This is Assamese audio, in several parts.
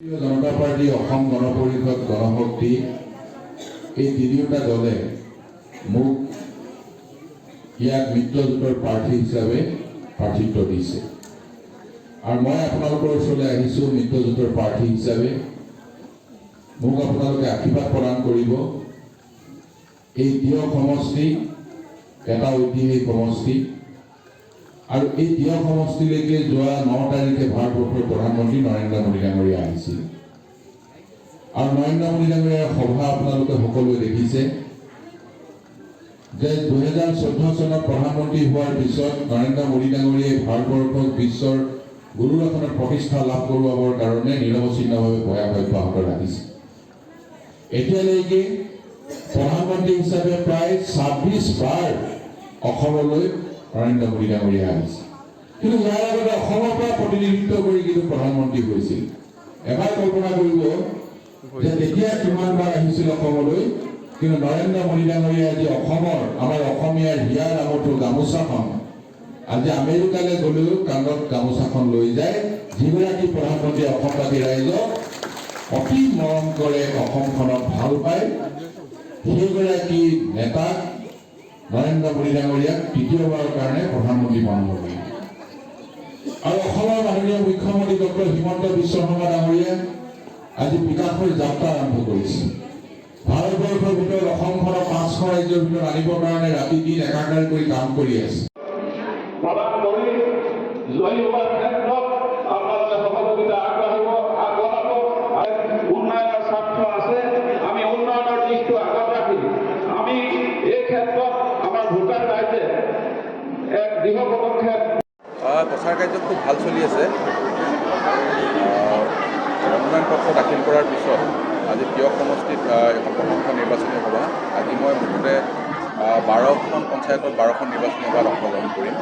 জনতা পাৰ্টি অসম গণ পৰিষদ গণশক্তি এই তিনিওটা দলে মোক ইয়াত মিত্ৰজোঁটৰ প্ৰাৰ্থী হিচাপে প্ৰাৰ্থিত্ব দিছে আৰু মই আপোনালোকৰ ওচৰলৈ আহিছোঁ মিত্ৰজোঁটৰ প্ৰাৰ্থী হিচাপে মোক আপোনালোকে আশীৰ্বাদ প্ৰদান কৰিব। এই তিয় সমষ্টি এটা ঐতিহাসিক সমষ্টি আৰু এই তিয় সমষ্টিলৈকে যোৱা 9 তাৰিখে ভাৰতবৰ্ষৰ প্ৰধানমন্ত্ৰী নৰেন্দ্ৰ মোদী ডাঙৰীয়া আহিছিল আৰু নৰেন্দ্ৰ মোদী ডাঙৰীয়াৰ সভা আপোনালোকে সকলোৱে দেখিছে যে 2014 চনত প্ৰধানমন্ত্ৰী হোৱাৰ পিছত নৰেন্দ্ৰ মোদী ডাঙৰীয়াই ভাৰতবৰ্ষক বিশ্বৰ গুৰুৰ আসনত প্ৰতিষ্ঠা লাভ কৰোৱাৰ কাৰণে নিৰৱচ্ছিন্নভাৱে ভয়াবহ অব্যাহত ৰাখিছে। এতিয়ালৈকে প্ৰধানমন্ত্ৰী হিচাপে প্ৰায় 26 বাৰ অসমলৈ নৰেন্দ্ৰ মোদী ডাঙৰীয়া আহিছে, কিন্তু ইয়াৰ আগতে অসমৰ পৰা প্ৰতিনিধিত্ব কৰি কিন্তু প্ৰধানমন্ত্ৰী হৈছিল। এবাৰ কল্পনা কৰিব যে তেতিয়া কিমান বাৰ আহিছিল অসমলৈ, কিন্তু নৰেন্দ্ৰ মোদী ডাঙৰীয়া আজি অসমৰ আমাৰ অসমীয়াৰ হিয়াৰ আমঠু গামোচাখন আজি আমেৰিকালৈ গ'লেও কান্ধত গামোচাখন লৈ যায়। যিগৰাকী প্ৰধানমন্ত্ৰীয়ে অসমবাসী ৰাইজক অতি মৰম কৰে, অসমখনক ভাল পায়, সেইগৰাকী নেতাক নৰেন্দ্ৰ মোদী ডাঙৰীয়াক তৃতীয়বাৰৰ কাৰণে প্ৰধানমন্ত্ৰী বনাব লাগিব। আৰু অসমৰ মাননীয় মুখ্যমন্ত্ৰী ডক্টৰ হিমন্ত বিশ্ব শৰ্মা ডাঙৰীয়াই আজি বিকাশৰ যাত্ৰা আৰম্ভ কৰিছে। ভাৰতবৰ্ষৰ ভিতৰত অসমখনক 5খন ৰাজ্যৰ ভিতৰত আনিবৰ কাৰণে ৰাতি দিন একাকাৰ কৰি কাম কৰি আছে। উন্নয়নৰ স্বাৰ্থ আছে, আমি উন্নয়নৰ দিশটো আগত ৰাখি আমি এই ক্ষেত্ৰত আমাৰ ভূটান ৰাজ্যে এক দৃঢ় পদক্ষেপ। প্ৰচাৰ কাৰ্য খুব ভাল চলি আছে। মনোনয়ন পত্ৰ দাখিল কৰাৰ পিছত আজি তিয়ক সমষ্টিত এখন প্ৰথমখন নিৰ্বাচনী সভা। আজি মই মুঠতে 12খন পঞ্চায়তত 12খন নিৰ্বাচনী সভাত অংশগ্ৰহণ কৰিম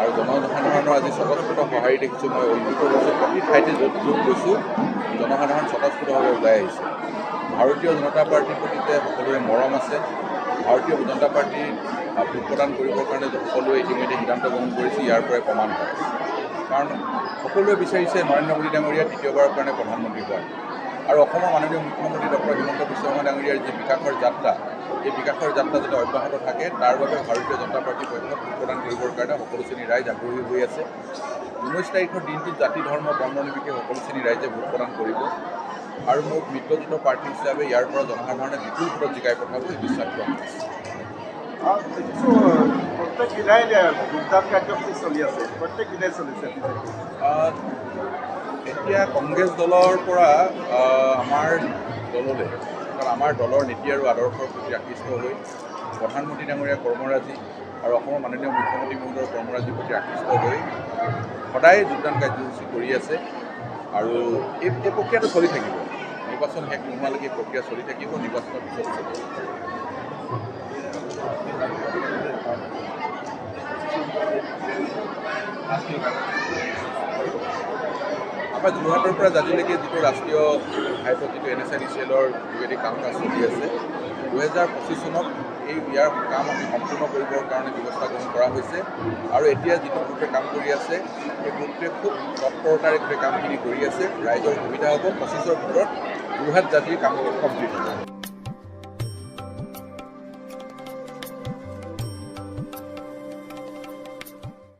আৰু জনসাধাৰণৰ আজি স্বতঃস্ফূৰ্ত সঁহাৰি দেখিছোঁ। মই অভিভূত হৈছোঁ, প্ৰতি ঠাইতে য'ত গৈছোঁ জনসাধাৰণ স্বতঃস্ফূৰ্তভাৱে ওলাই আহিছে। ভাৰতীয় জনতা পাৰ্টীৰ প্ৰতি সকলোৰে মৰম আছে। ভাৰতীয় জনতা পাৰ্টীৰ ভোট প্ৰদান কৰিবৰ কাৰণে সকলোৱে ইতিমধ্যে সিদ্ধান্ত গ্ৰহণ কৰিছে, ইয়াৰ পৰাই প্ৰমাণ হয়। কাৰণ সকলোৱে বিচাৰিছে নৰেন্দ্ৰ মোদী ডাঙৰীয়া তৃতীয়বাৰৰ কাৰণে প্ৰধানমন্ত্ৰী হয় আৰু অসমৰ মাননীয় মুখ্যমন্ত্ৰী ডক্টৰ হিমন্ত বিশ্ব শৰ্মা ডাঙৰীয়াৰ যি বিকাশৰ যাত্ৰা, এই বিকাশৰ যাত্ৰা যাতে অব্যাহত থাকে তাৰ বাবে ভাৰতীয় জনতা পাৰ্টীৰ পক্ষত ভোট প্ৰদান কৰিবৰ কাৰণে সকলো শ্ৰেণীৰ ৰাইজ আগ্ৰহী হৈ আছে। 19 তাৰিখৰ দিনটোত জাতি ধৰ্ম বৰ্ণ নিৰ্বিশেষে সকলো শ্ৰেণীৰ ৰাইজে ভোট প্ৰদান কৰিব আৰু মোক মিত্ৰজোঁটৰ প্ৰাৰ্থী হিচাপে ইয়াৰ পৰা জনসাধাৰণে বিপুল ভোটত জিকাই পঠাব এই বিশ্বাস গ্ৰহণ কৰিছে। প্ৰত্যেক দিনাই ভোটদান কাৰ্যসূচী চলি আছে, প্ৰত্যেক দিনাই চলিছে। এতিয়া কংগ্ৰেছ দলৰ পৰা আমাৰ দললৈ, কাৰণ আমাৰ দলৰ নীতি আৰু আদৰ্শৰ প্ৰতি আকৃষ্ট হৈ প্ৰধানমন্ত্ৰী ডাঙৰীয়া কৰ্মৰাজি আৰু অসমৰ মাননীয় মুখ্যমন্ত্ৰী মহোদয়ৰ কৰ্মৰাজিৰ প্ৰতি আকৃষ্ট হৈ সদায় যোগদান কাৰ্যসূচী কৰি আছে আৰু এই প্ৰক্ৰিয়াটো চলি থাকিব। নিৰ্বাচন শেষ নোহোৱালৈকে প্ৰক্ৰিয়া চলি থাকিব, নিৰ্বাচনৰ পিছত চলিব। আমাৰ যোৰহাটৰ পৰা জাজিলৈকে যিটো ৰাষ্ট্ৰীয় ঘাইপথ যিটো NSIDCLৰ যোগেদি কাম কাজ চলি আছে, 2025 চনত ইয়াৰ কাম আমি সম্পূৰ্ণ কৰিবৰ কাৰণে ব্যৱস্থা গ্ৰহণ কৰা হৈছে আৰু এতিয়া যিটো গ্ৰুপে কাম কৰি আছে সেই গ্ৰুপটোৱে খুব তৎপৰতাৰে গোটেই কামখিনি কৰি আছে। ৰাইজৰ সুবিধা হ'ব। 25ৰ ভিতৰত যোৰহাট জাজিৰ কামখিনি কমপ্লিট হ'ব।